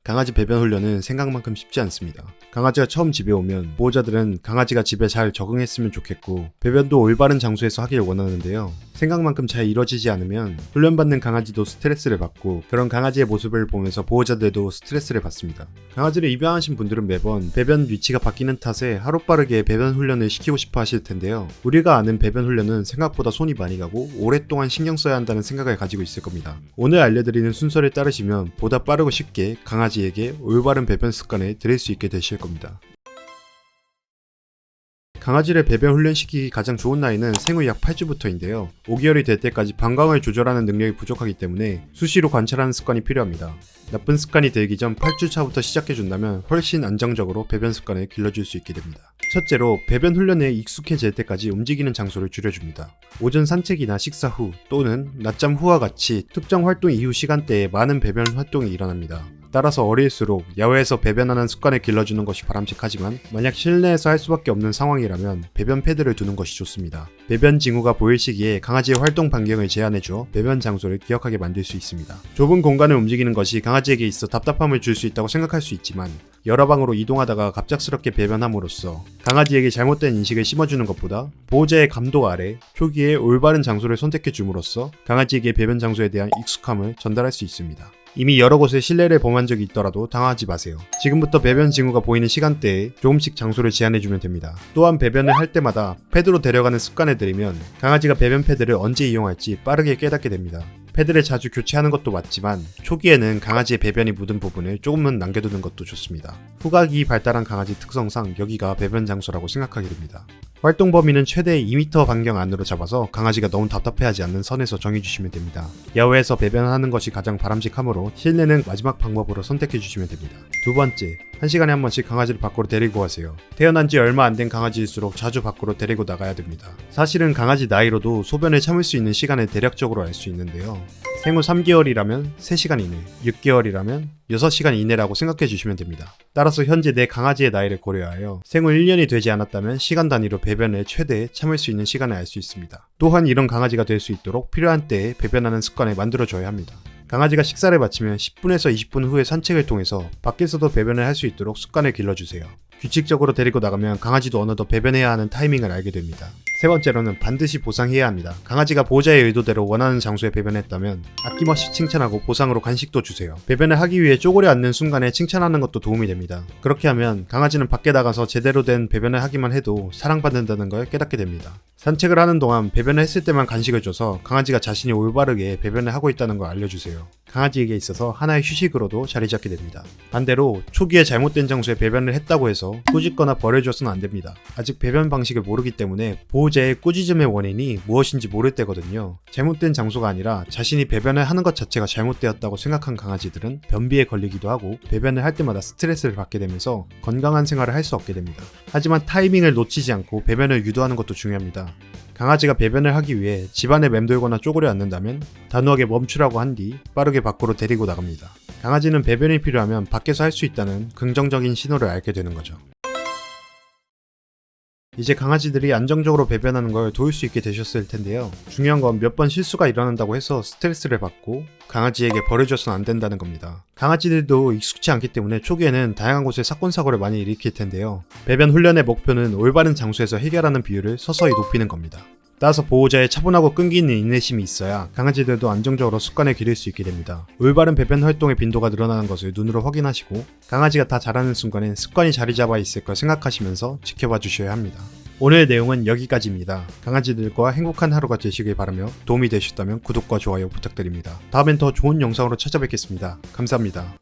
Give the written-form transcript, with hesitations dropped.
강아지 배변 훈련은 생각만큼 쉽지 않습니다. 강아지가 처음 집에 오면 보호자들은 강아지가 집에 잘 적응했으면 좋겠고 배변도 올바른 장소에서 하길 원하는데요. 생각만큼 잘 이루어지지 않으면 훈련받는 강아지도 스트레스를 받고 그런 강아지의 모습을 보면서 보호자들도 스트레스를 받습니다. 강아지를 입양하신 분들은 매번 배변 위치가 바뀌는 탓에 하루빠르게 배변 훈련을 시키고 싶어 하실 텐데요. 우리가 아는 배변 훈련은 생각보다 손이 많이 가고 오랫동안 신경 써야 한다는 생각을 가지고 있을 겁니다. 오늘 알려드리는 순서를 따르시면 보다 빠르고 쉽게 강아지에게 올바른 배변 습관을 들일 수 있게 되실 겁니다. 강아지를 배변 훈련시키기 가장 좋은 나이는 생후 약 8주부터인데요. 5개월이 될 때까지 방광을 조절하는 능력이 부족하기 때문에 수시로 관찰하는 습관이 필요합니다. 나쁜 습관이 들기 전 8주 차부터 시작해준다면 훨씬 안정적으로 배변 습관을 길러줄 수 있게 됩니다. 첫째로 배변 훈련에 익숙해질 때까지 움직이는 장소를 줄여줍니다. 오전 산책이나 식사 후 또는 낮잠 후와 같이 특정 활동 이후 시간대에 많은 배변 활동이 일어납니다. 따라서 어릴수록 야외에서 배변하는 습관을 길러주는 것이 바람직하지만 만약 실내에서 할 수밖에 없는 상황이라면 배변 패드를 두는 것이 좋습니다. 배변 징후가 보일 시기에 강아지의 활동 반경을 제한해줘 배변 장소를 기억하게 만들 수 있습니다. 좁은 공간을 움직이는 것이 강아지에게 있어 답답함을 줄 수 있다고 생각할 수 있지만 여러 방으로 이동하다가 갑작스럽게 배변함으로써 강아지에게 잘못된 인식을 심어주는 것보다 보호자의 감독 아래 초기에 올바른 장소를 선택해 줌으로써 강아지에게 배변 장소에 대한 익숙함을 전달할 수 있습니다. 이미 여러 곳에 실내를 범한 적이 있더라도 당황하지 마세요. 지금부터 배변 징후가 보이는 시간대에 조금씩 장소를 제한해주면 됩니다. 또한 배변을 할 때마다 패드로 데려가는 습관을 들이면 강아지가 배변 패드를 언제 이용할지 빠르게 깨닫게 됩니다. 패드를 자주 교체하는 것도 맞지만 초기에는 강아지의 배변이 묻은 부분을 조금은 남겨두는 것도 좋습니다. 후각이 발달한 강아지 특성상 여기가 배변 장소라고 생각하게 됩니다. 활동 범위는 최대 2m 반경 안으로 잡아서 강아지가 너무 답답해하지 않는 선에서 정해주시면 됩니다. 야외에서 배변하는 것이 가장 바람직하므로 실내는 마지막 방법으로 선택해주시면 됩니다. 두 번째, 1시간에 한 번씩 강아지를 밖으로 데리고 가세요. 태어난 지 얼마 안 된 강아지일수록 자주 밖으로 데리고 나가야 됩니다. 사실은 강아지 나이로도 소변을 참을 수 있는 시간을 대략적으로 알 수 있는데요. 생후 3개월이라면 3시간 이내, 6개월이라면 6시간 이내라고 생각해 주시면 됩니다. 따라서 현재 내 강아지의 나이를 고려하여 생후 1년이 되지 않았다면 시간 단위로 배변을 최대 참을 수 있는 시간을 알 수 있습니다. 또한 이런 강아지가 될 수 있도록 필요한 때에 배변하는 습관을 만들어줘야 합니다. 강아지가 식사를 마치면 10분에서 20분 후에 산책을 통해서 밖에서도 배변을 할 수 있도록 습관을 길러주세요. 규칙적으로 데리고 나가면 강아지도 어느덧 배변해야 하는 타이밍을 알게 됩니다. 세 번째로는 반드시 보상해야 합니다. 강아지가 보호자의 의도대로 원하는 장소에 배변했다면 아낌없이 칭찬하고 보상으로 간식도 주세요. 배변을 하기 위해 쪼그려 앉는 순간에 칭찬하는 것도 도움이 됩니다. 그렇게 하면 강아지는 밖에 나가서 제대로 된 배변을 하기만 해도 사랑받는다는 걸 깨닫게 됩니다. 산책을 하는 동안 배변을 했을 때만 간식을 줘서 강아지가 자신이 올바르게 배변을 하고 있다는 걸 알려주세요. 강아지에게 있어서 하나의 휴식으로도 자리 잡게 됩니다. 반대로 초기에 잘못된 장소에 배변을 했다고 해서 꾸짖거나 벌해줘서는 안 됩니다. 아직 배변 방식을 모르기 때문에 보호자의 꾸짖음의 원인이 무엇인지 모를 때거든요. 잘못된 장소가 아니라 자신이 배변을 하는 것 자체가 잘못되었다고 생각한 강아지들은 변비에 걸리기도 하고 배변을 할 때마다 스트레스를 받게 되면서 건강한 생활을 할 수 없게 됩니다. 하지만 타이밍을 놓치지 않고 배변을 유도하는 것도 중요합니다. 강아지가 배변을 하기 위해 집안에 맴돌거나 쪼그려 앉는다면 단호하게 멈추라고 한 뒤 빠르게 밖으로 데리고 나갑니다. 강아지는 배변이 필요하면 밖에서 할 수 있다는 긍정적인 신호를 알게 되는 거죠. 이제 강아지들이 안정적으로 배변하는 걸 도울 수 있게 되셨을 텐데요. 중요한 건 몇 번 실수가 일어난다고 해서 스트레스를 받고 강아지에게 벌해줘서는 안 된다는 겁니다. 강아지들도 익숙치 않기 때문에 초기에는 다양한 곳에 사건 사고를 많이 일으킬 텐데요. 배변 훈련의 목표는 올바른 장소에서 해결하는 비율을 서서히 높이는 겁니다. 따라서 보호자의 차분하고 끈기 있는 인내심이 있어야 강아지들도 안정적으로 습관을 기를 수 있게 됩니다. 올바른 배변 활동의 빈도가 늘어나는 것을 눈으로 확인하시고 강아지가 다 자라는 순간엔 습관이 자리 잡아 있을 걸 생각하시면서 지켜봐 주셔야 합니다. 오늘 내용은 여기까지입니다. 강아지들과 행복한 하루가 되시길 바라며 도움이 되셨다면 구독과 좋아요 부탁드립니다. 다음엔 더 좋은 영상으로 찾아뵙겠습니다. 감사합니다.